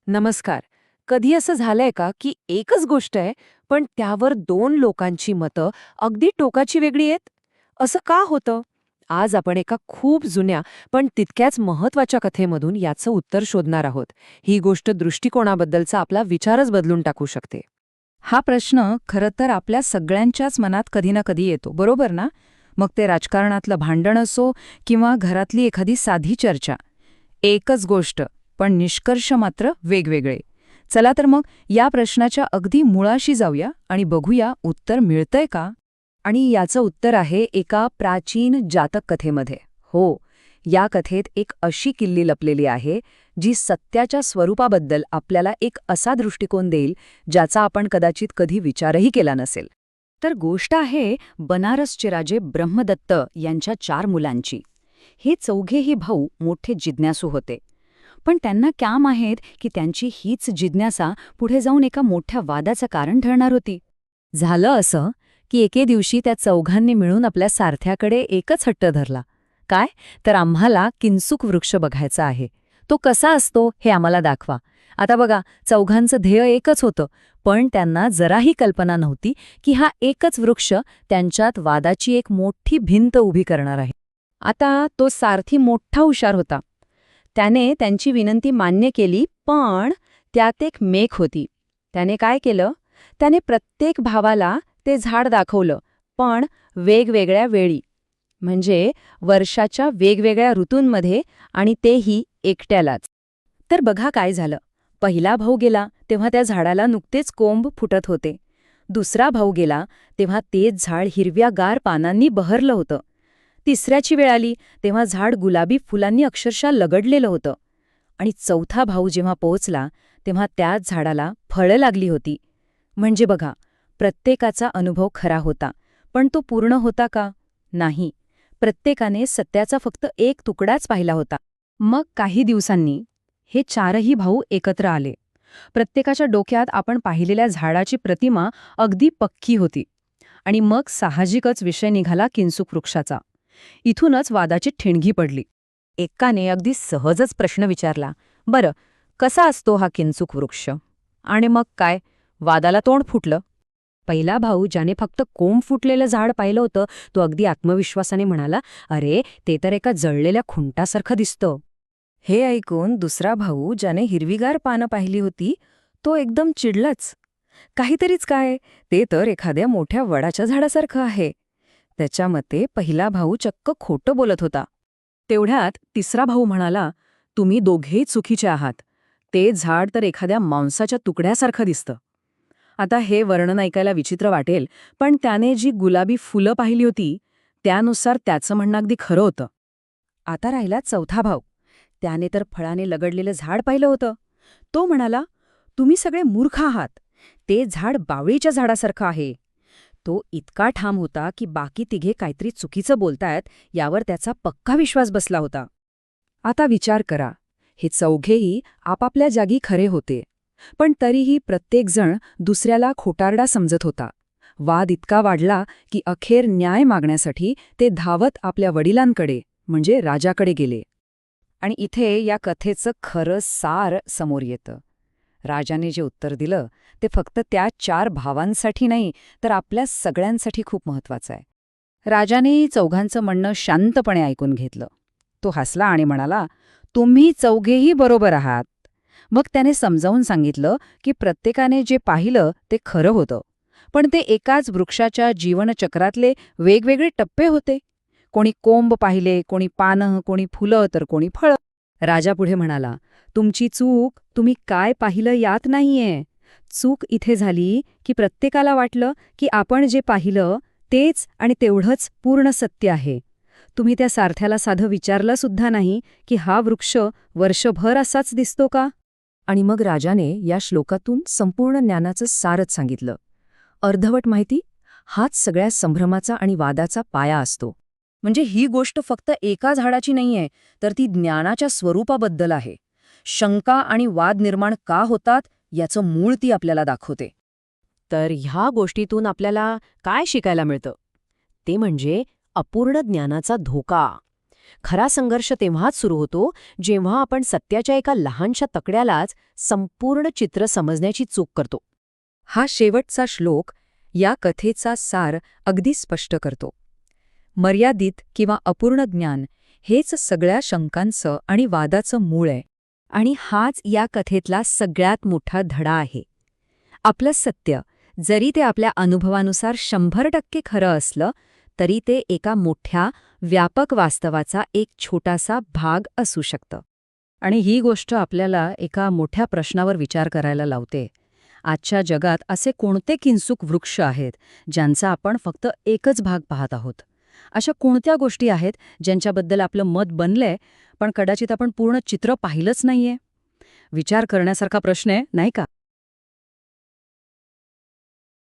नमस्कार. कधी असं झालंय का की एकच गोष्ट आहे, पण त्यावर दोन लोकांची मतं अगदी टोकाची वेगळी आहेत? असं का होतं? आज आपण एका खूप जुन्या पण तितक्याच महत्वाच्या कथेमधून याचं उत्तर शोधणार आहोत. ही गोष्ट दृष्टिकोनाबद्दलचा आपला विचारच बदलून टाकू शकते. हा प्रश्न खरं तर आपल्या सगळ्यांच्याच मनात कधी ना कधी येतो, बरोबर ना? मग ते राजकारणातलं भांडण असो किंवा घरातली एखादी साधी चर्चा. एकच गोष्ट, पण निष्कर्ष मात्र वेगवेगळे. चला तर मग या प्रश्नाच्या अगदी मुळाशी जाऊया आणि बघूया उत्तर मिळतंय का? आणि याचं उत्तर आहे एका प्राचीन जातक कथेमध्ये. हो, या कथेत एक अशी किल्ली लपलेली आहे जी सत्याच्या स्वरूपाबद्दल आपल्याला एक असा दृष्टिकोन देईल ज्याचा आपण कदाचित कधी विचारही केला नसेल. तर गोष्ट आहे बनारसचे राजे ब्रह्मदत्त यांच्या 4 मुलांची. हे चौघेही भाऊ मोठे जिज्ञासू होते. पण त्यांना काम आहेत की त्यांची हीच जिज्ञासा पुढे जाऊन एका मोठ्या वादाचं कारण ठरणार होती. झालं असं की एके दिवशी त्या चौघांनी मिळून आपल्या सारथ्याकडे एकच हट्ट धरला. काय? तर आम्हाला किंसुक वृक्ष बघायचा आहे. तो कसा असतो हे आम्हाला दाखवा. आता बघा, चौघांचं ध्येय एकच होतं, पण त्यांना जराही कल्पना नव्हती की हा एकच वृक्ष त्यांच्यात वादाची एक मोठी भिंत उभी करणार आहे. आता तो सारथी मोठा हुशार होता. त्याने त्यांची विनंती मान्य केली, पण त्यात एक मेख होती. त्याने काय केलं? त्याने प्रत्येक भावाला ते झाड दाखवलं, पण वेगवेगळ्या वेळी. म्हणजे वर्षाच्या वेगवेगळ्या ऋतूंमध्ये, आणि तेही एकट्यालाच. तर बघा काय झालं. पहिला भाऊ गेला तेव्हा त्या झाडाला नुकतेच कोंब फुटत होते. दुसरा भाऊ गेला तेव्हा तेच झाड हिरव्यागार पानांनी बहरलं होतं. तिसऱ्याची वेळ आली तेव्हा झाड गुलाबी फुलांनी अक्षरशः लगडलेलं होतं. आणि चौथा भाऊ जेव्हा पोहोचला तेव्हा त्याच झाडाला फळं लागली होती. म्हणजे बघा, प्रत्येकाचा अनुभव खरा होता, पण तो पूर्ण होता का? नाही. प्रत्येकाने सत्याचा फक्त एक तुकडाच पाहिला होता. मग काही दिवसांनी हे 4ही भाऊ एकत्र आले. प्रत्येकाच्या डोक्यात आपण पाहिलेल्या झाडाची प्रतिमा अगदी पक्की होती. आणि मग साहजिकच विषय निघाला किंसुक वृक्षाचा. इथूनच वादाची ठिणगी पडली. एकाने अगदी सहजच प्रश्न विचारला, बरं, कसा असतो हा किंसुक वृक्ष? आणि मग काय? वादाला तोंड फुटलं. पहिला भाऊ, ज्याने फक्त कोंब फुटलेलं झाड पाहिलं होतं, तो अगदी आत्मविश्वासाने म्हणाला, अरे, ते तर एका जळलेल्या खुंटासारखं दिसतं. हे ऐकून दुसरा भाऊ, ज्याने हिरवीगार पानं पाहिली होती, तो एकदम चिडलाच. काहीतरीच काय, ते तर एखाद्या मोठ्या वडाच्या झाडासारखं आहे. त्याच्या मते पहिला भाऊ चक्क खोटं बोलत होता. तेवढ्यात तिसरा भाऊ म्हणाला, तुम्ही दोघेही चुकीचे आहात. ते झाड तर एखाद्या मांसाच्या तुकड्यासारखं दिसतं. आता हे वर्णन ऐकायला विचित्र वाटेल, पण त्याने जी गुलाबी फुलं पाहिली होती, त्यानुसार त्याचं म्हणणं अगदी खरं होतं. आता राहिला चौथा भाऊ. त्याने तर फळाने लगडलेलं झाड पाहिलं होतं. तो म्हणाला, तुम्ही सगळे मूर्ख आहात. ते झाड बावळीच्या झाडासारखं आहे. तो इतका ठाम होता की बाकी तिघे काहीतरी चुकीचं बोलतायत यावर त्याचा पक्का विश्वास बसला होता. आता विचार करा, हे चौघेही आपापल्या जागी खरे होते, पण तरीही प्रत्येकजण दुसऱ्याला खोटारडा समजत होता. वाद इतका वाढला की अखेर न्याय मागण्यासाठी ते धावत आपल्या वडिलांकडे, म्हणजे राजाकडे गेले. आणि इथे या कथेचं खरं सार समोर येतं. राजाने जे उत्तर दिलं ते फक्त त्या 4 भावांसाठी नाही, तर आपल्या सगळ्यांसाठी खूप महत्वाचं आहे. राजाने चौघांचं म्हणणं शांतपणे ऐकून घेतलं. तो हसला आणि म्हणाला, तुम्ही चौघेही बरोबर आहात. मग त्याने समजावून सांगितलं की प्रत्येकाने जे पाहिलं ते खरं होतं, पण ते एकाच वृक्षाच्या जीवनचक्रातले वेगवेगळे टप्पे होते. कोणी कोंब पाहिले, कोणी पानं, कोणी फुलं, तर कोणी फळं. राजा पुढे म्हणाला, तुमची चूक तुम्ही काय पाहिलं यात नाहीये. चूक इथे झाली की प्रत्येकाला वाटलं की आपण जे पाहिलं तेच आणि तेवढंच पूर्ण सत्य आहे. तुम्ही त्या सारथ्याला साधं विचारलं सुद्धा नाही की हा वृक्ष वर्षभर असाच दिसतो का? आणि मग राजाने या श्लोकातून संपूर्ण ज्ञानाचं सारच सांगितलं. अर्धवट माहिती हाच सगळ्या संभ्रमाचा आणि वादाचा पाया असतो. म्हणजे ही गोष्ट फक्त एका झाडाची नाहीये, तर ती ज्ञानाच्या स्वरूपाबद्दल आहे. शंका आणि वाद निर्माण का होतात याचं मूळ ती आपल्याला दाखवते. तर ह्या गोष्टीतून आपल्याला काय शिकायला मिळतं? ते म्हणजे अपूर्ण ज्ञानाचा धोका. खरा संघर्ष तेव्हाच सुरू होतो जेव्हा आपण सत्याच्या एका लहानशा तकड्यालाच संपूर्ण चित्र समजण्याची चूक करतो. हा शेवटचा श्लोक या कथेचा सार अगदी स्पष्ट करतो. मर्यादित किंवा अपूर्ण ज्ञान हेच सगळ्या शंकांचं आणि वादाचं मूळ आहे. आणि हाच या कथेतला सगळ्यात मोठा धडा आहे. आपलं सत्य, जरी ते आपल्या अनुभवानुसार 100% खरं असलं, तरी ते एका मोठ्या, व्यापक वास्तवाचा एक छोटासा भाग असू शकतं. आणि ही गोष्ट आपल्याला एका मोठ्या प्रश्नावर विचार करायला लावते. आजच्या जगात असे कोणते किंचुक वृक्ष आहेत ज्यांचा आपण फक्त एकच भाग पाहत आहोत? अशा कोणत्या गोष्टी आहेत ज्यांच्याबद्दल आपलं मत बनलंय, पण कदाचित आपण पूर्ण चित्र पाहिलंच नाहीये? विचार करण्यासारखा प्रश्न आहे, नाही का?